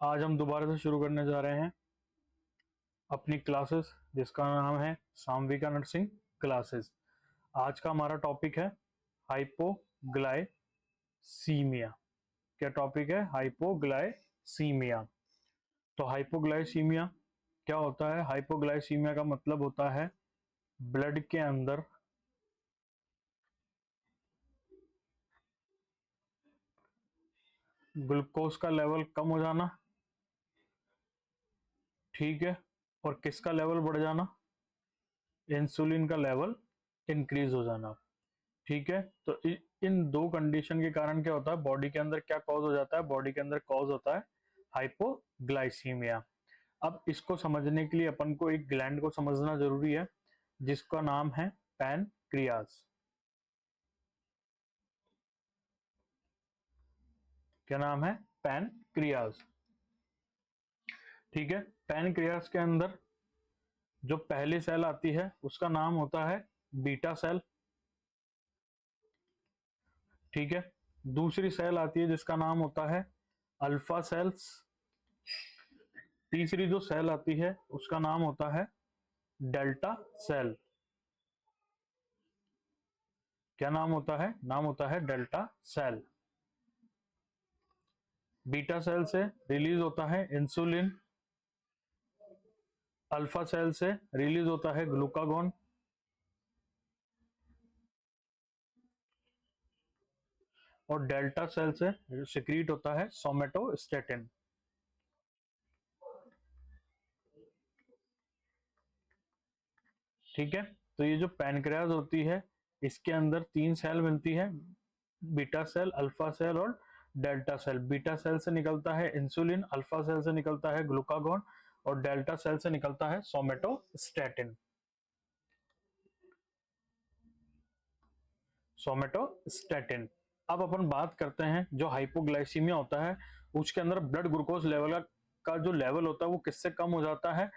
आज हम दोबारा से शुरू करने जा रहे हैं अपनी क्लासेस, जिसका नाम है सामविका नर्सिंग क्लासेस। आज का हमारा टॉपिक है हाइपोग्लाइसीमिया। क्या टॉपिक है? हाइपोग्लाइसीमिया। तो हाइपोग्लाइसीमिया क्या होता है? हाइपोग्लाइसीमिया का मतलब होता है ब्लड के अंदर ग्लूकोज का लेवल कम हो जाना, ठीक है, और किसका लेवल बढ़ जाना? इंसुलिन का लेवल इंक्रीज हो जाना, ठीक है। तो इन दो कंडीशन के कारण क्या होता है, बॉडी के अंदर क्या कॉज हो जाता है? बॉडी के अंदर कॉज होता है हाइपोग्लाइसीमिया। अब इसको समझने के लिए अपन को एक ग्लैंड को समझना जरूरी है, जिसका नाम है पैनक्रियाज। क्या नाम है? पैनक्रियाज, ठीक है। पैनक्रियाज के अंदर जो पहली सेल आती है उसका नाम होता है बीटा सेल, ठीक है। दूसरी सेल आती है जिसका नाम होता है अल्फा सेल्स। तीसरी जो सेल आती है उसका नाम होता है डेल्टा सेल। क्या नाम होता है? नाम होता है डेल्टा सेल। बीटा सेल से रिलीज होता है इंसुलिन, अल्फा सेल से रिलीज होता है ग्लूकागॉन, और डेल्टा सेल से सिक्रीट होता है सोमेटोस्टेटिन, ठीक है। तो ये जो पैनक्रियाज होती है इसके अंदर तीन सेल मिलती है, बीटा सेल, अल्फा सेल और डेल्टा सेल। बीटा सेल से निकलता है इंसुलिन, अल्फा सेल से निकलता है ग्लूकागॉन और डेल्टा सेल से निकलता है सोमेटोस्टेटिन। सोमेटोस्टेटिन। अब अपन बात करते हैं जो हाइपोग्लाइसीमिया होता है उसके अंदर ब्लड ग्लूकोज लेवल का जो लेवल होता है वो किससे कम हो जाता है?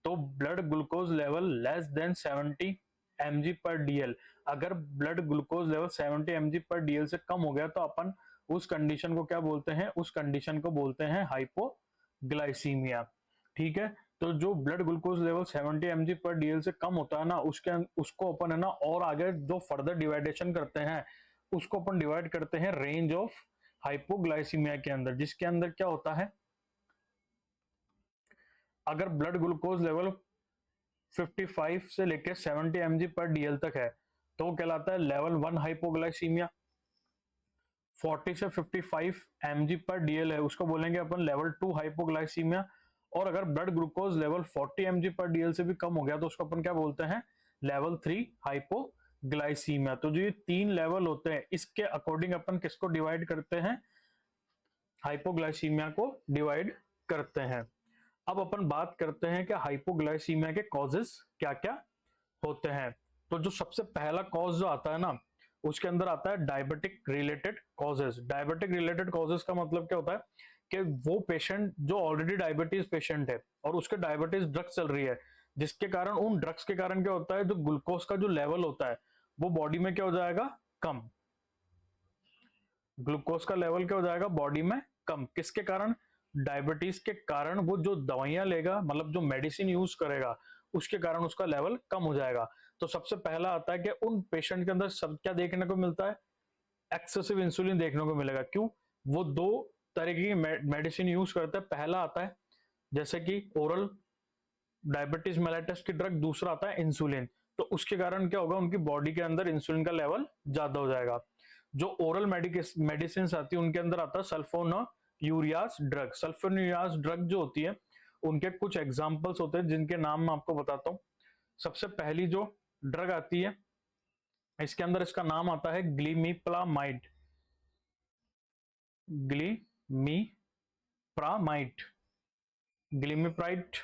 तो blood glucose level less than 70 mg पर डीएल। अगर ब्लड ग्लूकोज लेवल 70 mg पर डीएल से कम हो गया तो अपन उस कंडीशन को क्या बोलते हैं? उस कंडीशन को बोलते हैं हाइपोग्लाइसीमिया, ठीक है। तो जो ब्लड ग्लूकोज लेवल 70 mg पर डीएल से कम होता है ना, उसको अपन है ना और आगे जो फर्दर डिवाइडेशन करते हैं उसको अपन डिवाइड करते हैं रेंज ऑफ हाइपोग्लाइसीमिया के अंदर, जिसके अंदर क्या होता है, अगर ब्लड ग्लूकोज लेवल 55 से लेकर 70 mg पर डीएल तक है तो वो कहलाता है लेवल 1 हाइपोग्लाइसीमिया। 40 से 55 mg पर डीएल है उसको बोलेंगे अपन लेवल 2 हाइपोग्लाइसीमिया। और अगर ब्लड ग्लूकोज लेवल 40 mg पर डीएल से भी कम हो गया तो उसको अपन क्या बोलते हैं? Level 3 hypoglycaemia. तो जो ये तीन लेवल होते हैं इसके अकॉर्डिंग अपन किसको डिवाइड करते हैं? हाइपोग्लाइसीमिया को डिवाइड करते हैं। अब अपन बात करते हैं कि हाइपोग्लाइसीमिया के कॉजेस क्या क्या होते हैं। तो जो सबसे पहला कॉज जो आता है ना उसके अंदर आता है diabetic related causes. Diabetic related causes का मतलब क्या होता है कि वो पेशेंट जो ऑलरेडी डायबिटीज पेशेंट है और उसके डायबिटीज ड्रग्स चल रही है, जिसके कारण उन ड्रग्स के कारण क्या होता है, जो ग्लूकोज का जो लेवल होता है वो बॉडी में क्या हो जाएगा? कम। ग्लूकोज का लेवल क्या हो जाएगा बॉडी में? कम। किसके कारण? डायबिटीज के कारण। वो जो दवाइयां लेगा, मतलब जो मेडिसिन यूज करेगा, उसके कारण उसका लेवल कम हो जाएगा। तो सबसे पहला आता है कि उन पेशेंट के अंदर सब क्या देखने को मिलता है? एक्सेसिव इंसुलिन देखने को मिलेगा। क्यों? वो दो तरीके की मेडिसिन यूज करते हैं। पहला आता है जैसे कि ओरल डायबिटीज मेलाइटस की ड्रग, दूसरा आता है इंसुलिन। तो उसके कारण क्या होगा, उनकी बॉडी के अंदर इंसुलिन का लेवल ज्यादा हो जाएगा। जो ओरल मेडिसिन आती है उनके अंदर आता है सल्फोनायूरियाज ड्रग। सल्फोनायूरियाज ड्रग जो होती है उनके कुछ एग्जांपल्स होते हैं जिनके नाम मैं आपको बताता हूँ। सबसे पहली जो ड्रग आती है इसके अंदर इसका नाम आता है ग्लीमिप्लामाइड। ग्लीमिप्रामाइड, ग्लीमिप्राइड,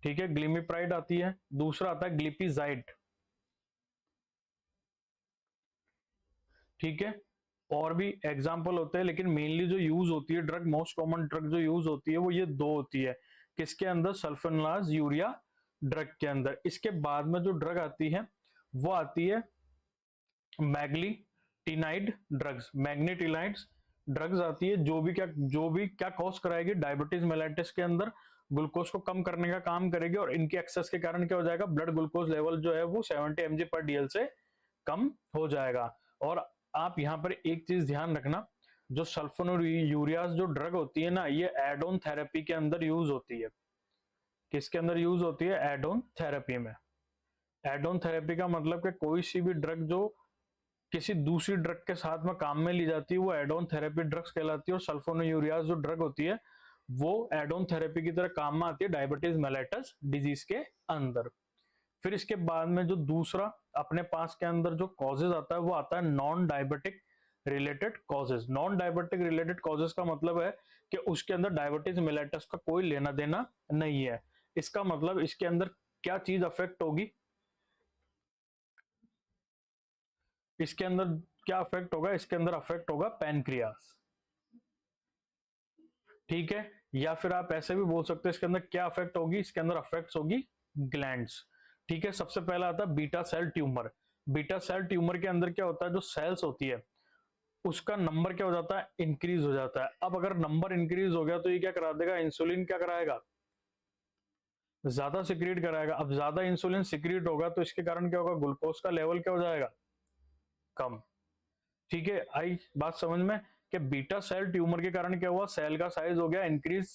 ठीक है, ग्लीमिप्राइड आती है। दूसरा आता है ग्लिपिजाइड, ठीक है। और भी एग्जाम्पल होते हैं लेकिन मेनली जो यूज होती है ड्रग, मोस्ट कॉमन ड्रग जो यूज होती है वो ये दो होती है। किसके अंदर? सल्फोनाज यूरिया ड्रग के अंदर। इसके बाद में जो ड्रग आती है वो आती है मैग्नीटिनाइड ड्रग्स, मैग्नीटिनाइड्स। ड्रग्स आती है जो भी क्या कॉज कराएगी, डायबिटीज मेलाइटिस के अंदर ग्लूकोज को कम करने का काम करेगी, और इनके एक्सेस के कारण क्या हो जाएगा, ब्लड ग्लूकोज लेवल जो है वो 70 mg पर डीएल से कम हो जाएगा। और आप यहाँ पर एक चीज ध्यान रखना, जो सल्फोनूरियाज जो ड्रग होती है ना, ये एड ऑन थेरेपी के अंदर यूज होती है। किसके अंदर यूज होती है? एड ऑन थेरेपी में। एड ऑन थेरेपी का मतलब कि कोई सी भी ड्रग जो किसी दूसरी ड्रग के साथ में काम में ली जाती है वो एड ऑन थेरेपी ड्रग्स कहलाती है, और सल्फोनूरियाज जो ड्रग होती है वो एड ऑन थेरेपी की तरह काम में आती है डायबिटीज मेलाइटस डिजीज के अंदर। फिर इसके बाद में जो दूसरा अपने पास के अंदर जो कॉजेज आता है वो आता है non diabetic related causes. Non diabetic related causes का मतलब है कि उसके अंदर डायबिटीज मेलाइटस का कोई लेना देना नहीं है। इसका मतलब इसके अंदर क्या चीज अफेक्ट होगी, इसके अंदर क्या अफेक्ट होगा, इसके अंदर अफेक्ट होगा पैनक्रियास, ठीक है। या फिर आप ऐसे भी बोल सकते हैं इसके अंदर क्या अफेक्ट होगी, इसके अंदर अफेक्ट होगी ग्लैंड्स, ठीक है। सबसे पहला आता है beta cell tumour. Beta cell tumour के अंदर क्या होता है, जो सेल्स होती है उसका नंबर क्या हो जाता है, इंक्रीज हो जाता है। अब अगर नंबर इंक्रीज हो गया तो ये क्या करा देगा, इंसुलिन क्या कराएगा, ज्यादा सिक्रीट कराएगा। अब ज्यादा इंसुलिन सिक्रीट होगा तो इसके कारण क्या होगा, ग्लूकोज का लेवल क्या हो जाएगा, कम, ठीक है। आई बात समझ में कि बीटा सेल ट्यूमर के कारण क्या हुआ, सेल का साइज हो गया इंक्रीज,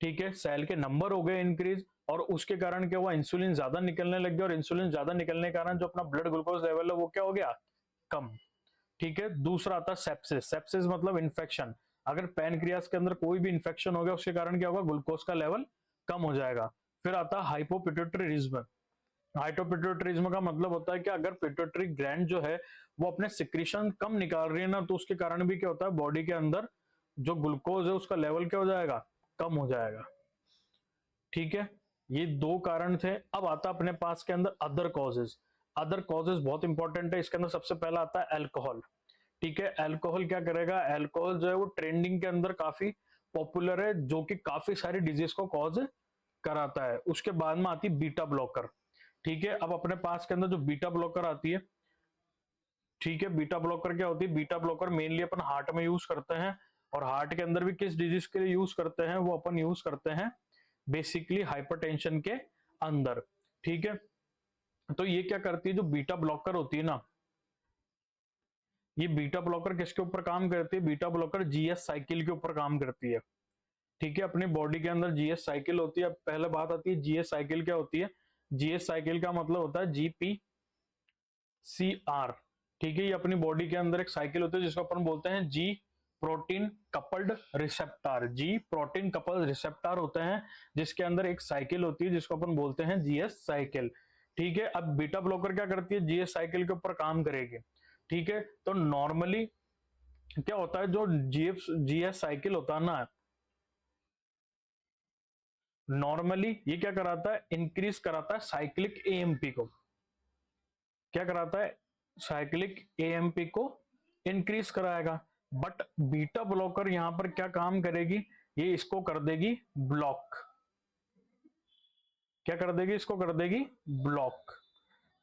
ठीक है, सेल के नंबर हो गए इंक्रीज, और उसके कारण क्या हुआ, इंसुलिन ज्यादा निकलने लग गया, और इंसुलिन ज्यादा निकलने के कारण जो अपना ब्लड ग्लूकोज लेवल है वो क्या हो गया, कम, ठीक है। दूसरा आता है सेप्सिस। सेप्सिस मतलब इन्फेक्शन। अगर पैनक्रियास के अंदर कोई भी इन्फेक्शन हो गया उसके कारण क्या होगा, ग्लूकोज का लेवल कम हो जाएगा। फिर आता है हाइपोपिट्यूटरिज्म। हाइपोपिट्यूटरिज्म का मतलब होता है कि अगर पिट्यूटरी ग्लैंड जो है वो अपने सिक्रीशन कम निकाल रही है ना, तो उसके कारण भी क्या होता है, बॉडी के अंदर जो ग्लूकोज है उसका लेवल क्या हो जाएगा, कम हो जाएगा, ठीक है। ये दो कारण थे। अब आता अपने पास के अंदर अदर कॉजेज। अदर कॉजेज बहुत इंपॉर्टेंट है। इसके अंदर सबसे पहला आता है अल्कोहल, ठीक है। अल्कोहल क्या करेगा, अल्कोहल जो है वो ट्रेंडिंग के अंदर काफी पॉपुलर है, जो कि काफी सारी डिजीज को कॉज कराता है। उसके बाद में आती बीटा ब्लॉकर, ठीक है। अब अपने पास के अंदर जो बीटा ब्लॉकर आती है, ठीक है, बीटा ब्लॉकर क्या होती है, बीटा ब्लॉकर मेनली अपन हार्ट में यूज करते हैं, और हार्ट के अंदर भी किस डिजीज के लिए यूज करते हैं, वो अपन यूज करते हैं बेसिकली हाइपरटेंशन के अंदर, ठीक है। तो ये क्या करती है, जो बीटा ब्लॉकर होती है ना, ये बीटा ब्लॉकर किसके ऊपर काम करती है, बीटा ब्लॉकर जीएस साइकिल के ऊपर काम करती है, ठीक है। अपनी बॉडी के अंदर जीएस साइकिल होती है। अब पहले बात आती है जीएस साइकिल क्या होती है। जीएस साइकिल का मतलब होता है जीपीसीआर, ठीक है। ये अपनी बॉडी के अंदर एक साइकिल होती है जिसको अपन बोलते हैं जी प्रोटीन कपल्ड रिसेप्टर। जी प्रोटीन कपल्ड रिसेप्टर होते हैं जिसके अंदर एक साइकिल होती है जिसको अपन बोलते हैं जीएस साइकिल, ठीक है। अब बीटा ब्लॉकर क्या करती है, जीएस साइकिल के ऊपर काम करेगी, ठीक है। तो नॉर्मली क्या होता है, जो जीएस साइकिल होता है ना, नॉर्मली ये क्या कराता है, इंक्रीज कराता है साइक्लिक एएमपी को। क्या कराता है, साइक्लिक एएमपी को इंक्रीज कराएगा। बट बीटा ब्लॉकर यहां पर क्या काम करेगी, ये इसको कर देगी ब्लॉक। क्या कर देगी, इसको कर देगी ब्लॉक,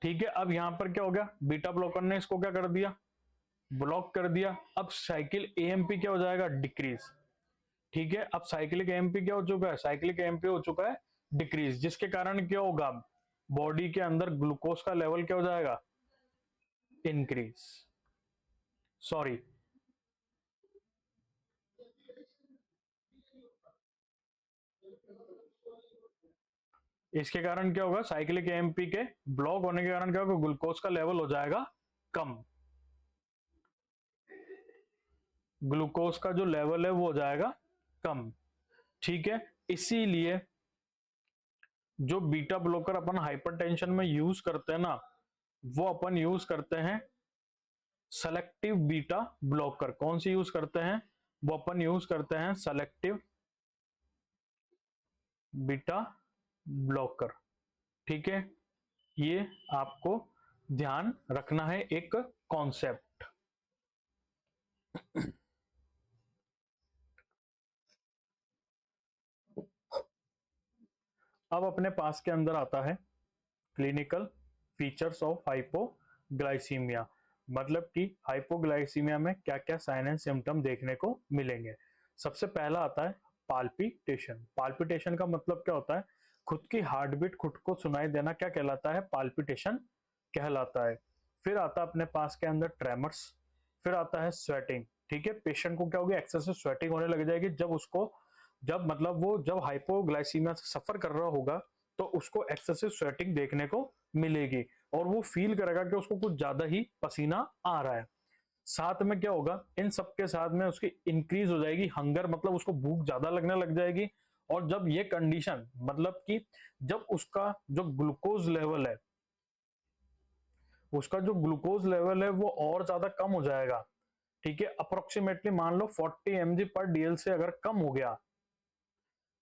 ठीक है। अब यहां पर क्या हो गया, बीटा ब्लॉकर ने इसको क्या कर दिया, ब्लॉक कर दिया। अब साइकिल एएमपी क्या हो जाएगा, डिक्रीज, ठीक है। अब साइक्लिक एएमपी क्या हो चुका है, साइक्लिक एएमपी हो चुका है डिक्रीज, जिसके कारण क्या होगा, बॉडी के अंदर ग्लूकोज का लेवल क्या हो जाएगा, इंक्रीज, सॉरी, इसके कारण क्या होगा, साइक्लिक एएमपी के ब्लॉक होने के कारण क्या होगा, ग्लूकोज का लेवल हो जाएगा कम। ग्लूकोज का जो लेवल है वो हो जाएगा कम, ठीक है। इसीलिए जो बीटा ब्लॉकर अपन हाइपरटेंशन में यूज करते हैं ना, वो अपन यूज करते हैं सेलेक्टिव बीटा ब्लॉकर। कौन सी यूज करते हैं, वो अपन यूज करते हैं सेलेक्टिव बीटा ब्लॉकर, ठीक है। ये आपको ध्यान रखना है एक कॉन्सेप्ट। अब अपने पास के अंदर आता है क्लिनिकल फीचर्स ऑफ हाइपोग्लाइसीमिया। मतलब कि हाइपोग्लाइसीमिया में क्या क्या साइन एंड सिम्टम देखने को मिलेंगे। सबसे पहला आता है पाल्पिटेशन। पाल्पिटेशन का मतलब क्या होता है, खुद की हार्ट बीट खुद को सुनाई देना, क्या कहलाता है, पाल्पिटेशन कहलाता है। फिर आता है अपने पास के अंदर ट्रेमर्स, फिर आता है स्वेटिंग। ठीक है, पेशेंट को क्या होगी, एक्सेसिव स्वेटिंग होने लग जाएगी जब उसको, जब मतलब वो जब हाइपोग्लाइसीमिया से सफर कर रहा होगा तो उसको एक्सेसिव स्वेटिंग देखने को मिलेगी और वो फील करेगा कि उसको कुछ ज्यादा ही पसीना आ रहा है। साथ में क्या होगा, इन सब के साथ में उसकी इंक्रीज हो जाएगी हंगर, मतलब उसको भूख ज्यादा लगने लग जाएगी। और जब ये कंडीशन, मतलब कि जब उसका जो ग्लूकोज लेवल है, उसका जो ग्लूकोज लेवल है वो और ज्यादा कम हो जाएगा। ठीक है, अप्रोक्सीमेटली मान लो 40 mg पर डीएल से अगर कम हो गया,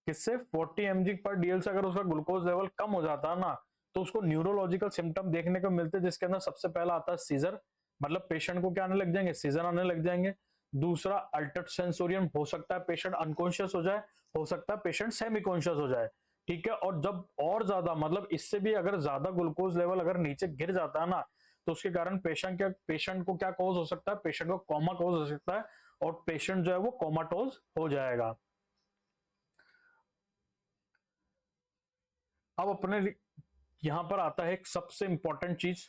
किससे, 40 mg पर डीएल से अगर उसका ग्लूकोज लेवल कम हो जाता है ना, तो उसको न्यूरोलॉजिकल सिम्टम देखने को मिलते हैं, जिसके अंदर सबसे पहला आता है सीजर, मतलब पेशेंट को क्या आने लग जाएंगे, सीजर आने लग जाएंगे। दूसरा अल्टर्ड सेंसोरियम, हो सकता है पेशेंट अनकॉन्शियस हो जाए, हो सकता है पेशेंट सेमी कॉन्शियस हो जाए। ठीक है, और जब और ज्यादा, मतलब इससे भी अगर ज्यादा ग्लूकोज लेवल अगर नीचे गिर जाता है ना, तो उसके कारण पेशेंट को क्या कॉज हो सकता है, पेशेंट को कोमा कॉज हो सकता है और पेशेंट जो है वो कोमाटोज हो जाएगा। अब अपने यहां पर आता है एक सबसे इंपॉर्टेंट चीज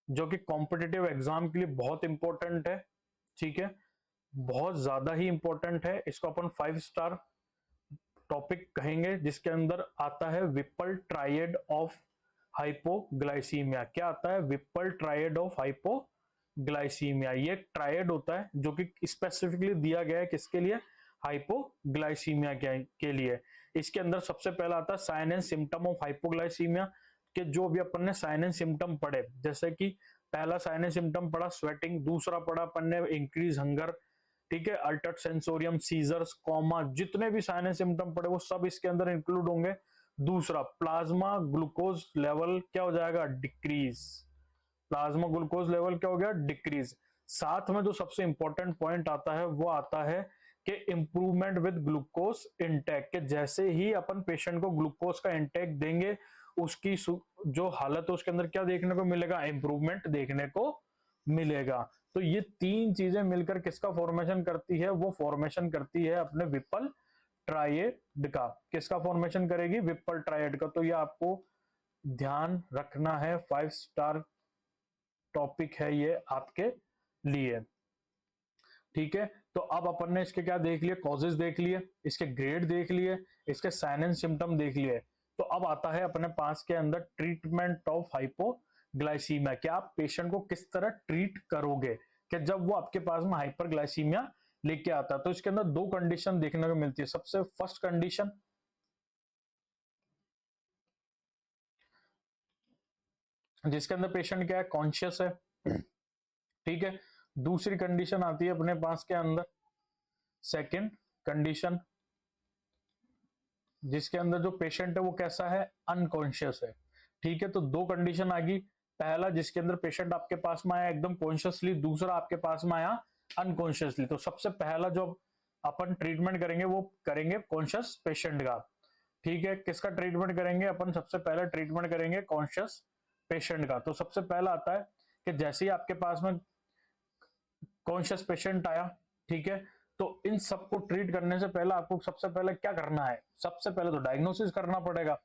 जो कि कॉम्पिटिटिव एग्जाम के लिए बहुत इंपॉर्टेंट है। ठीक है, बहुत ज्यादा ही इंपॉर्टेंट है, इसको अपन 5 स्टार टॉपिक कहेंगे, जिसके अंदर आता है विपल ट्राइड ऑफ हाइपोग्लाइसीमिया। क्या आता है, विपल ट्राइड ऑफ हाइपोग्लाइसीमिया। ये ट्राइड होता है जो कि स्पेसिफिकली दिया गया है किसके लिए, हाइपोग्लाइसीमिया के लिए। इसके अंदर सबसे पहला आता है sign and symptom of hypoglycaemia के, जो भी अपन ने साइन एंड सिम्टम पढ़े, जैसे कि पहला साइन एंड सिम्टम पढ़ा स्वेटिंग, दूसरा पढ़ा अपन ने इंक्रीज हंगर, ठीक है, अल्टर्ड सेंसोरियम, सीजर्स, कोमा, जितने भी साइन एंड सिम्टम पड़े वो सब इसके अंदर इंक्लूड होंगे। दूसरा प्लाज्मा ग्लूकोज लेवल क्या हो जाएगा, डिक्रीज। प्लाज्मा ग्लूकोज लेवल क्या हो गया, डिक्रीज। साथ में जो सबसे इंपॉर्टेंट पॉइंट आता है वो आता है कि इंप्रूवमेंट विद ग्लूकोज इंटेक, के जैसे ही अपन पेशेंट को ग्लूकोज का इंटेक देंगे उसकी जो हालत है उसके अंदर क्या देखने को मिलेगा, इंप्रूवमेंट देखने को मिलेगा। तो ये तीन चीजें मिलकर किसका फॉर्मेशन करती है, वो फॉर्मेशन करती है अपने विपल ट्राइड का। किसका फॉर्मेशन करेगी, विपल ट्राइड का। तो ये आपको ध्यान रखना है, 5 स्टार टॉपिक है ये आपके लिए। ठीक है, तो अब अपन ने इसके क्या देख लिए, कॉजेज देख लिए, इसके ग्रेड देख लिए, इसके साइन एंड सिम्टम देख लिए। तो अब आता है अपने पास के अंदर ट्रीटमेंट ऑफ हाइपोग्लाइसीमिया। क्या आप पेशेंट को किस तरह ट्रीट करोगे, कि जब वो आपके पास में हाइपरग्लाइसीमिया लेके आता है। तो इसके अंदर दो कंडीशन देखने को मिलती है। सबसे फर्स्ट कंडीशन, जिसके अंदर पेशेंट क्या है, कॉन्शियस है। ठीक है, दूसरी कंडीशन आती है अपने पास के अंदर सेकंड कंडीशन, जिसके अंदर जो पेशेंट है वो कैसा है, अनकॉन्शियस है। ठीक है, तो दो कंडीशन आ गई, पहला जिसके अंदर पेशेंट आपके पास में आया एकदम कॉन्शियसली, दूसरा आपके पास में आया अनकॉन्शियसली। तो सबसे पहला जो अपन ट्रीटमेंट करेंगे वो करेंगे कॉन्शियस पेशेंट का। ठीक है, किसका ट्रीटमेंट करेंगे अपन, सबसे पहले ट्रीटमेंट करेंगे कॉन्शियस पेशेंट का। तो सबसे पहला आता है कि जैसे ही आपके पास में कॉन्शियस पेशेंट आया, ठीक है, तो इन सबको ट्रीट करने से पहले आपको सबसे पहले क्या करना है, सबसे पहले तो डायग्नोसिस करना पड़ेगा।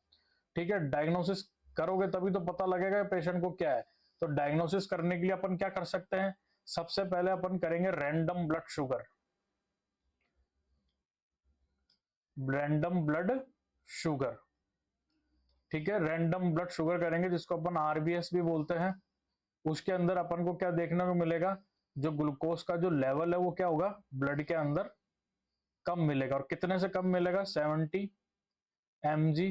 ठीक है, डायग्नोसिस करोगे तभी तो पता लगेगा पेशेंट को क्या है। तो डायग्नोसिस करने के लिए अपन क्या कर सकते हैं, सबसे पहले अपन करेंगे random blood sugar, random blood sugar. ठीक है, रैंडम ब्लड शुगर करेंगे जिसको अपन आरबीएस भी बोलते हैं। उसके अंदर अपन को क्या देखने को मिलेगा, जो ग्लूकोज का जो लेवल है वो क्या होगा, ब्लड के अंदर कम मिलेगा। और कितने से कम मिलेगा, 70 mg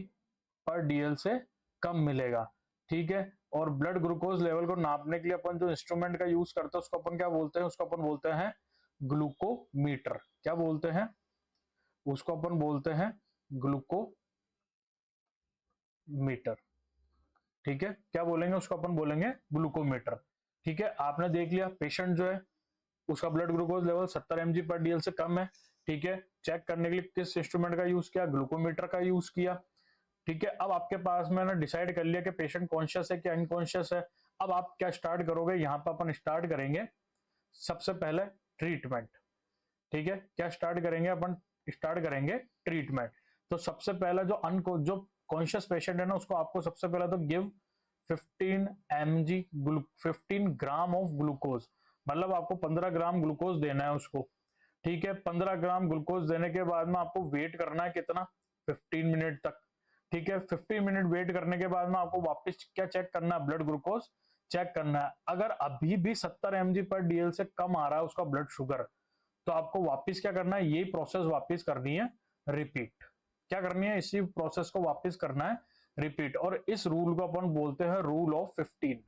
पर डीएल से कम मिलेगा। ठीक है, और ब्लड ग्लूकोज लेवल को नापने के लिए अपन जो इंस्ट्रूमेंट का यूज करते हैं उसको अपन क्या बोलते हैं, उसको अपन बोलते हैं ग्लूकोमीटर। क्या बोलते हैं, उसको अपन बोलते हैं ग्लूकोमीटर। ठीक है, क्या बोलेंगे उसको, अपन बोलेंगे ग्लूकोमीटर। ठीक है, आपने देख लिया पेशेंट जो है उसका ब्लड ग्लूकोज लेवल 70 mg पर डीएल से कम है। ठीक है, चेक करने के लिए किस इंस्ट्रूमेंट का यूज किया, ग्लूकोमीटर का यूज किया। ठीक है, अब आपके पास मैंने डिसाइड कर लिया कि पेशेंट कॉन्शियस है कि अनकॉन्शियस है। अब आप क्या स्टार्ट करोगे, यहाँ पर अपन स्टार्ट करेंगे सबसे पहले ट्रीटमेंट। ठीक है, क्या स्टार्ट करेंगे अपन, स्टार्ट करेंगे ट्रीटमेंट। तो सबसे पहला जो कॉन्शियस पेशेंट है ना, उसको आपको सबसे पहले तो give 15 mg 15 gram of glucose, मतलब आपको 15 ग्राम ग्लूकोज देना है उसको। ठीक है, 15 ग्राम ग्लूकोज देने के बाद में आपको वेट करना है कितना, 15 मिनट तक। ठीक है, 15 मिनट वेट करने के बाद में आपको वापस क्या चेक करना है, ब्लड ग्लूकोज चेक करना है। अगर अभी भी 70 mg पर डीएल से कम आ रहा है उसका ब्लड शुगर, तो आपको वापस क्या करना है, यही प्रोसेस वापस करनी है रिपीट। क्या करनी है, इसी प्रोसेस को वापस करना है रिपीट। और इस रूल को अपन बोलते हैं रूल ऑफ 15।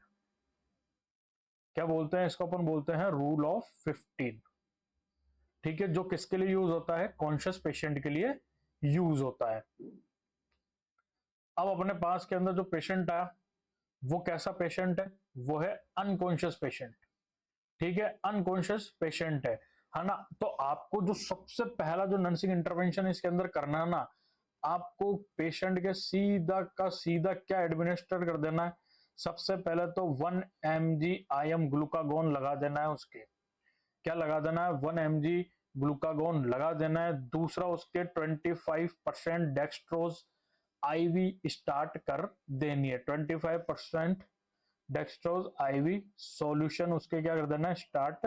क्या बोलते हैं इसको, अपन बोलते हैं रूल ऑफ 15। ठीक है, जो किसके लिए यूज होता है, कॉन्शियस पेशेंट के लिए यूज होता है। अब अपने पास के अंदर जो पेशेंट आया वो कैसा पेशेंट है, वो है अनकॉन्शियस पेशेंट। ठीक है, अनकॉन्शियस पेशेंट है ना। तो आपको जो सबसे पहला जो नर्सिंग इंटरवेंशन इसके अंदर करना है ना, आपको पेशेंट के सीधा का सीधा क्या एडमिनिस्टर कर देना है, सबसे पहले तो 1 mg IM ग्लूकागोन लगा देना है उसके। क्या लगा देना है, 1 mg ग्लूकागोन लगा देना है। दूसरा उसके 25% डेक्सट्रोज आईवी स्टार्ट कर देनी है। 25% डेक्सट्रोज आईवी सॉल्यूशन उसके क्या कर देना है, स्टार्ट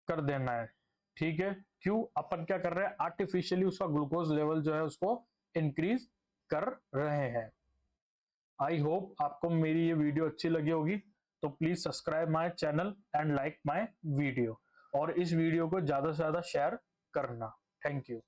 कर देना है। ठीक है, क्यों, अपन क्या कर रहे हैं, आर्टिफिशियली उसका ग्लूकोज लेवल जो है उसको इंक्रीज कर रहे हैं। आई होप आपको मेरी ये वीडियो अच्छी लगी होगी, तो please subscribe my channel and like my video, और इस वीडियो को ज्यादा से ज्यादा शेयर करना। Thank you.